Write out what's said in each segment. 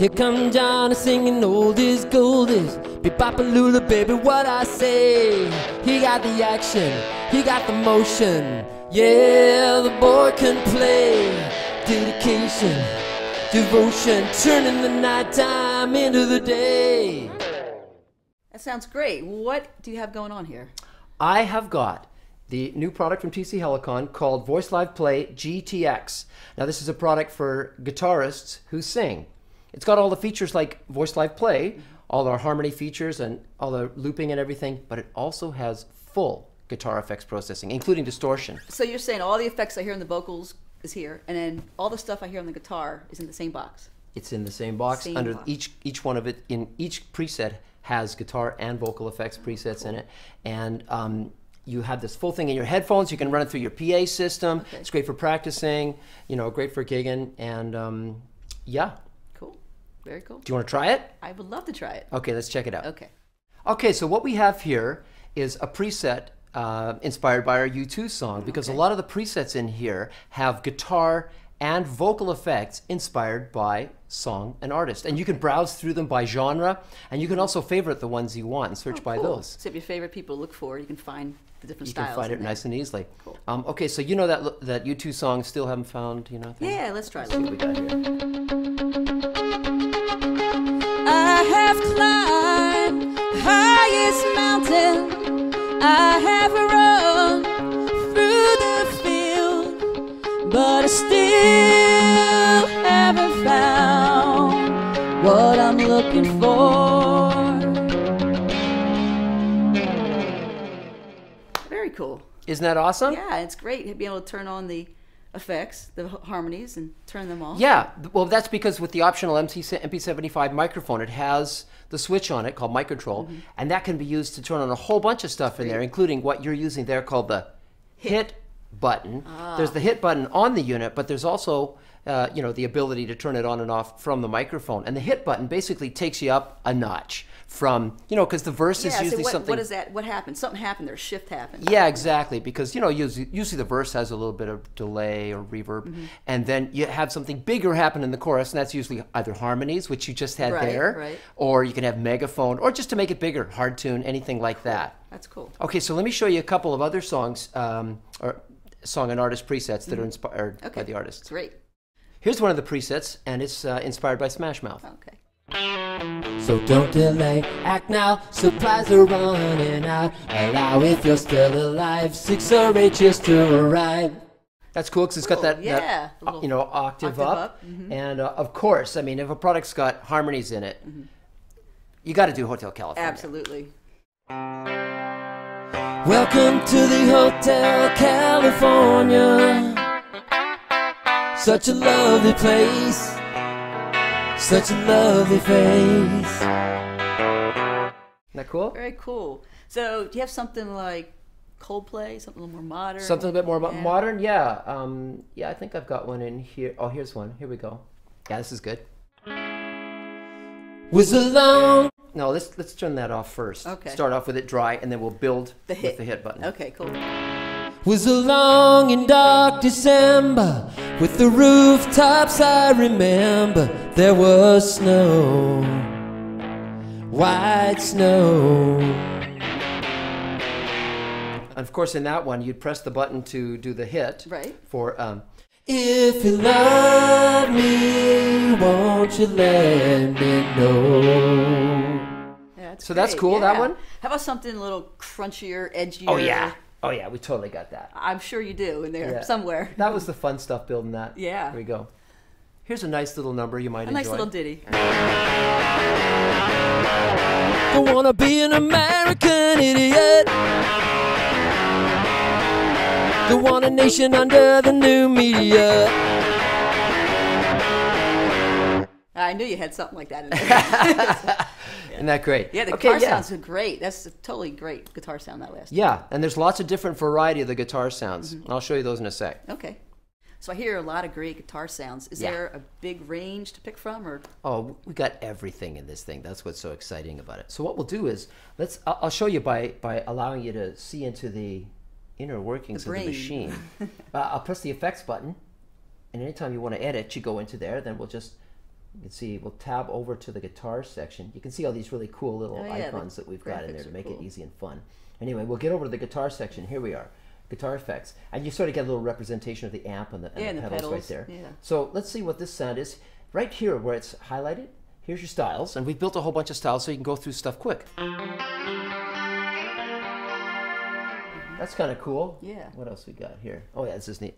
Here comes Johnny singing old is gold is. Be-bop-a-lula, baby, what I say. He got the action, he got the motion. Yeah, the boy can play. Dedication, devotion, turning the nighttime into the day. That sounds great. What do you have going on here? I have got the new product from TC-Helicon called VoiceLive Play GTX. Now this is a product for guitarists who sing. It's got all the features like VoiceLive Play, all our harmony features and all the looping and everything, but it also has full guitar effects processing, including distortion. So you're saying all the effects I hear in the vocals is here, and then all the stuff I hear on the guitar is in the same box? It's in the same box. Under each one of it, in each preset has guitar and vocal effects presets in it. And you have this full thing in your headphones. You can run it through your PA system. Okay. It's great for practicing, you know, great for gigging, and yeah. Cool, very cool. Do you want to try it? I would love to try it. Okay, let's check it out. Okay. Okay, so what we have here is a preset inspired by our U2 song, because a lot of the presets in here have guitar and vocal effects inspired by song and artist. And you can browse through them by genre, and you can also favorite the ones you want and search by those. So if your favorite people to look for, you can find the different styles. You can find it nice and easily. Cool. Okay, so you know that U2 song, Still Haven't Found, you know? Yeah, let's try it. Let's see what we got here. I have climbed the highest mountain. I have run through the field, but I still haven't found what I'm looking for. Very cool. Isn't that awesome? Yeah, it's great to be able to turn on the effects, the harmonies, and turn them off. Yeah, well, that's because with the optional MP75 microphone, it has the switch on it called Mic Control, and that can be used to turn on a whole bunch of stuff in there, including what you're using there called the hit button. There's the hit button on the unit, but there's also you know, the ability to turn it on and off from the microphone. And the hit button basically takes you up a notch from, you know, because the verse is usually something. What is that? What happened? Something happened there. Shift happened. Yeah, exactly. Because, you know, usually the verse has a little bit of delay or reverb, and then you have something bigger happen in the chorus, and that's usually either harmonies, which you just had there, or you can have megaphone, or just to make it bigger, hard tune, anything like that. That's cool. Okay, so let me show you a couple of other songs, or song and artist presets that are inspired by the artists. Great. Here's one of the presets, and it's inspired by Smash Mouth. Okay. So don't delay, act now, supplies are running out. Allow if you're still alive, 6 or 8 years to arrive. That's cool because it's got that, you know, octave up. And of course, I mean, if a product's got harmonies in it, you got to do Hotel California. Absolutely. Welcome to the Hotel California. Such a lovely place, such a lovely face. Isn't that cool? Very cool. So, do you have something like Coldplay, something a little more modern? Something a bit more modern? Yeah. Yeah, I think I've got one in here. Oh, here's one. Here we go. Yeah, this is good. Was alone. No, let's turn that off first. Okay. Start off with it dry, and then we'll build with the hit button. Okay, cool. Was a long and dark December. With the rooftops I remember, there was snow, white snow. And of course, in that one, you'd press the button to do the hit. Right. For if you love me, won't you let me know? Yeah, so that's cool. That one. How about something a little crunchier, edgier? Oh yeah. Oh yeah, we totally got that. I'm sure you do in there somewhere. That was the fun stuff building that. Yeah. Here we go. Here's a nice little number you might enjoy. A nice little ditty. Don't wanna be an American idiot. Don't want a nation under the new media. I knew you had something like that in there. Isn't that great? Yeah, the guitar sounds are great. That's a totally great guitar sound, that last one. Yeah, and there's lots of different variety of the guitar sounds. I'll show you those in a sec. Okay. So I hear a lot of great guitar sounds. Is there a big range to pick from? Or? Oh, we got everything in this thing. That's what's so exciting about it. So what we'll do is, I'll show you by allowing you to see into the inner workings of the machine. I'll press the effects button, and anytime you want to edit, you go into there. Then we'll just You can see we'll tab over to the guitar section. You can see all these really cool little icons that we've got in there to make it easy and fun. Anyway, we'll get over to the guitar section. Here we are, guitar effects. And you sort of get a little representation of the amp and the pedals right there. Yeah. So let's see what this sound is. Right here where it's highlighted, here's your styles. And we've built a whole bunch of styles so you can go through stuff quick. That's kind of cool. Yeah. What else we got here? Oh yeah, this is neat.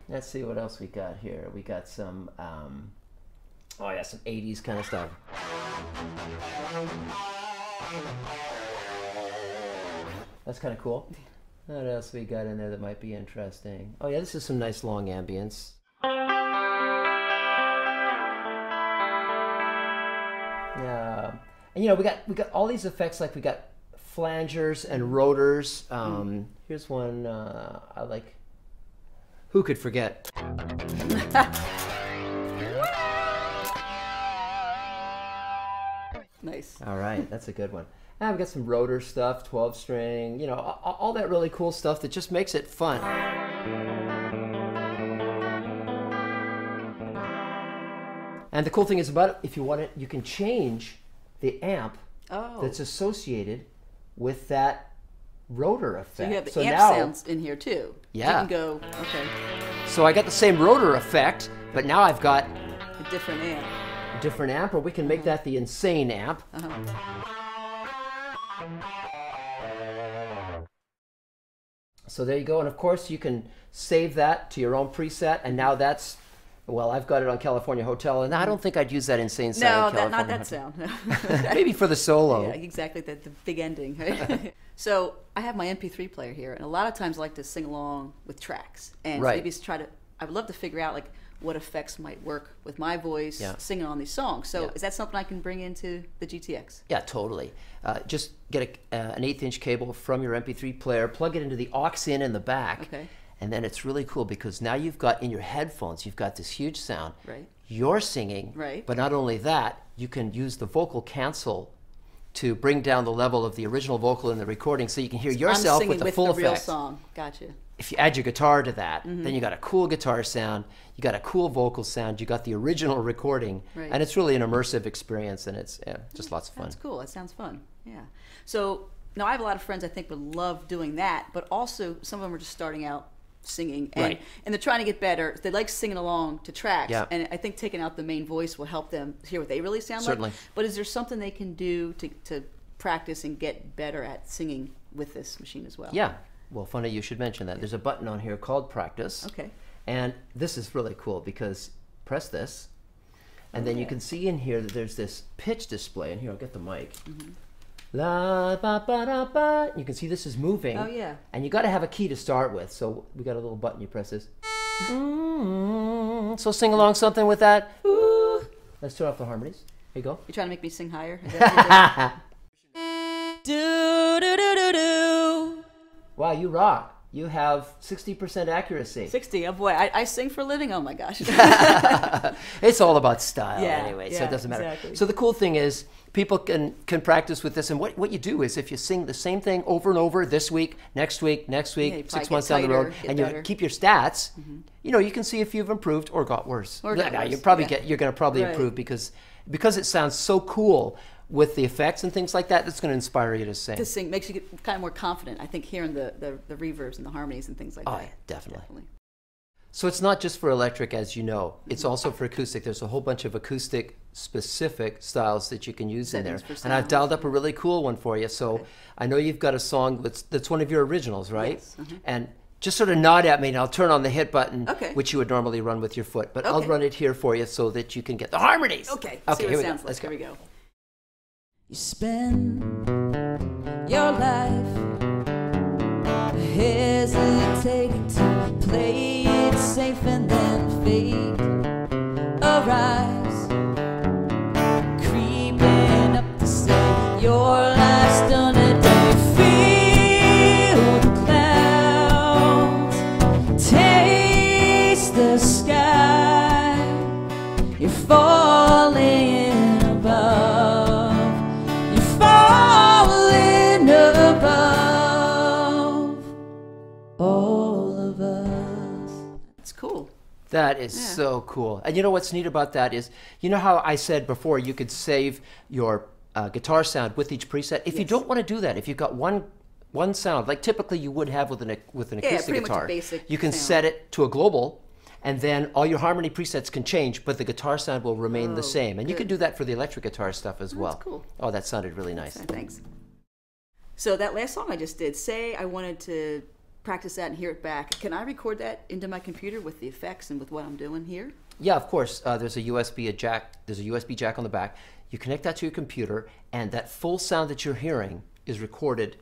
Let's see what else we got here. We got some, oh yeah, some 80s kind of stuff. That's kind of cool. What else we got in there that might be interesting? Oh yeah, this is some nice long ambience. Yeah, and you know we got all these effects, like we got flangers and rotors. Here's one I like. Who could forget? Nice. All right, that's a good one. And we've got some rotor stuff, 12 string, you know, all that really cool stuff that just makes it fun. And the cool thing is about it, if you want it, you can change the amp that's associated with that rotor effect. So you have the amp sounds in here too. Yeah. You can go, okay. So I got the same rotor effect, but now I've got a different amp. A different amp, or we can make that the insane amp. So there you go, and of course you can save that to your own preset, and now that's, well, I've got it on California Hotel, and I don't think I'd use that insane sound. No, not that sound. Maybe for the solo. Yeah, exactly, the big ending. Right? So I have my MP3 player here, and a lot of times I like to sing along with tracks, and maybe I would love to figure out like what effects might work with my voice singing on these songs. So is that something I can bring into the GTX? Yeah, totally. Just get an 1/8" cable from your MP3 player, plug it into the aux in the back, and then it's really cool because now you've got in your headphones, you've got this huge sound. Right. You're singing, but not only that, you can use the vocal cancel to bring down the level of the original vocal in the recording so you can hear yourself with the full effect. Real song. Gotcha. If you add your guitar to that, then you got a cool guitar sound, you got a cool vocal sound, you got the original recording, and it's really an immersive experience, and it's just lots of fun. That's cool. That sounds fun. Yeah. So now I have a lot of friends I think would love doing that, but also some of them are just starting out singing, and they're trying to get better. They like singing along to tracks, and I think taking out the main voice will help them hear what they really sound like. But is there something they can do to practice and get better at singing with this machine as well? Yeah. Well, funny you should mention that. There's a button on here called Practice. And this is really cool because press this, and then you can see in here that there's this pitch display. And here, I'll get the mic. La ba ba da ba. You can see this is moving. Oh yeah. And you got to have a key to start with. So we got a little button. You press this. So sing along something with that. Ooh. Let's turn off the harmonies. Here you go. You're trying to make me sing higher? Is that Do do do do do. Wow, you rock. You have 60% accuracy. 60, oh boy, I sing for a living, oh my gosh. It's all about style anyway, so it doesn't matter. Exactly. So the cool thing is people can practice with this, and what you do is if you sing the same thing over and over this week, next week, 6 months down the road, and you keep your stats, you know, you can see if you've improved or got worse. Or got worse. You're going to probably improve because it sounds so cool with the effects and things like that, that's going to inspire you to sing. To sing makes you get kind of more confident, I think, hearing the reverbs and the harmonies and things like that. Oh, yeah, definitely. So it's not just for electric, as you know. It's also for acoustic. There's a whole bunch of acoustic-specific styles that you can use in there. And I've dialed up a really cool one for you. So I know you've got a song that's one of your originals, right? Yes. And just sort of nod at me, and I'll turn on the hit button, Okay. which you would normally run with your foot. But I'll Okay. run it here for you so that you can get the harmonies. Okay, Okay, see what here it we go. sounds like. Let's go. Here we go. You spend your life hesitating to play it safe, and then fate arrives, creeping up to say your life's done a day. Feel the clouds, taste the sky, you're falling above. Falling above, all of us. That is so cool. And you know what's neat about that is, you know how I said before you could save your guitar sound with each preset? If you don't want to do that, if you've got one sound, like typically you would have with an acoustic guitar, you can set it to a global, and then all your harmony presets can change, but the guitar sound will remain the same. And you can do that for the electric guitar stuff as well. That's cool. Oh, that sounded really nice. Thanks. So that last song I just did, say I wanted to practice that and hear it back. Can I record that into my computer with the effects and with what I'm doing here? Yeah, of course. There's a USB jack. There's a USB jack on the back. You connect that to your computer, and that full sound that you're hearing is recorded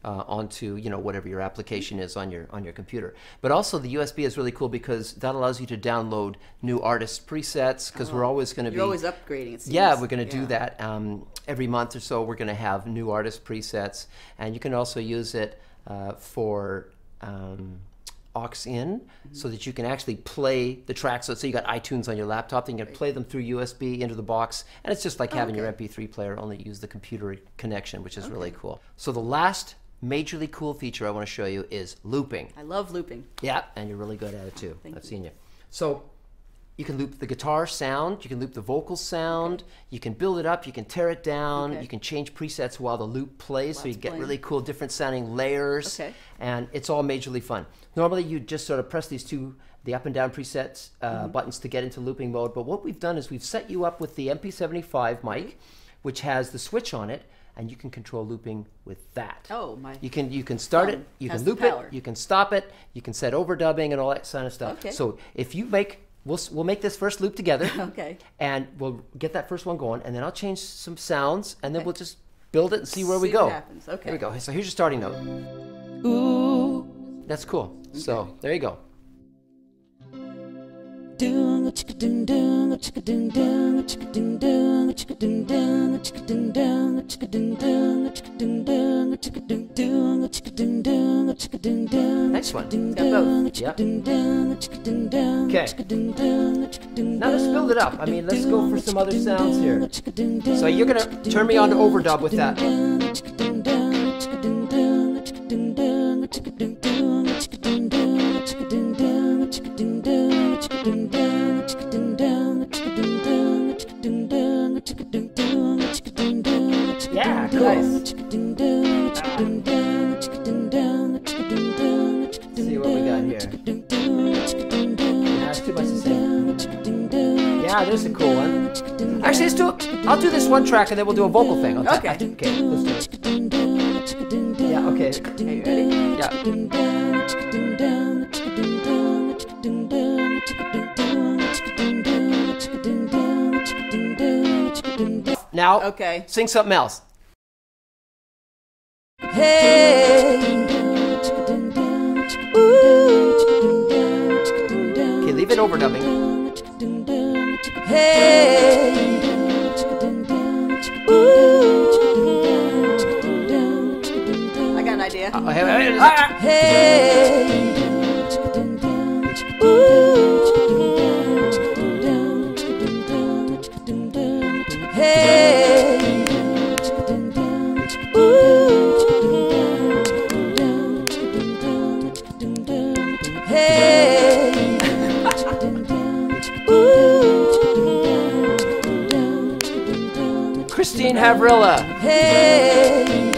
onto whatever your application is on your computer. But also the USB is really cool because that allows you to download new artist presets, because we're always going to be... You're always upgrading, it seems. Yeah, we're going to do that every month or so. We're going to have new artist presets, and you can also use it for aux in, so that you can actually play the tracks. So say you got iTunes on your laptop, then you can play them through USB into the box, and it's just like having your MP3 player, only use the computer connection, which is really cool. So the last majorly cool feature I want to show you is looping. I love looping. Yeah, and you're really good at it too. Thank I've you. seen you. So you can loop the guitar sound, you can loop the vocal sound, you can build it up, you can tear it down, you can change presets while the loop plays, so you get really cool different sounding layers, and it's all majorly fun. Normally you just sort of press these the up and down presets buttons to get into looping mode, but what we've done is we've set you up with the MP75 mic, which has the switch on it, and you can control looping with that. Oh my! You can start it, you can loop it, you can stop it, you can set overdubbing and all that kind of stuff. Okay. So if you make, we'll make this first loop together. Okay. And we'll get that first one going, and then I'll change some sounds, and then we'll just build it and see where we go. What happens. Okay. Here we go. So here's your starting note. Ooh. That's cool. So there you go. Doom, chicka doom doom, chicka doom doom, chicka doom doom, chicka doom doom, chicka doom doom, chicka doom doom, chicka doom doom, chicka doom doom, chicka doom doom, chicka doom doom. Next one. Yep. Okay. Now let's build it up. I mean, let's go for some other sounds here. So you're gonna turn me on to overdub with that. Yeah, cool. See what we got here. That's too much to say. Yeah, there's a cool one. Actually, I'll do this one track and then we'll do a vocal thing. Okay. Okay, let's do it. Yeah, okay. Okay, you ready? Yeah. Now, sing something else. Hey. Okay, leave it overdubbing. Hey. I got an idea. Hey. Hey. Hey. Christine Havrilla. Hey.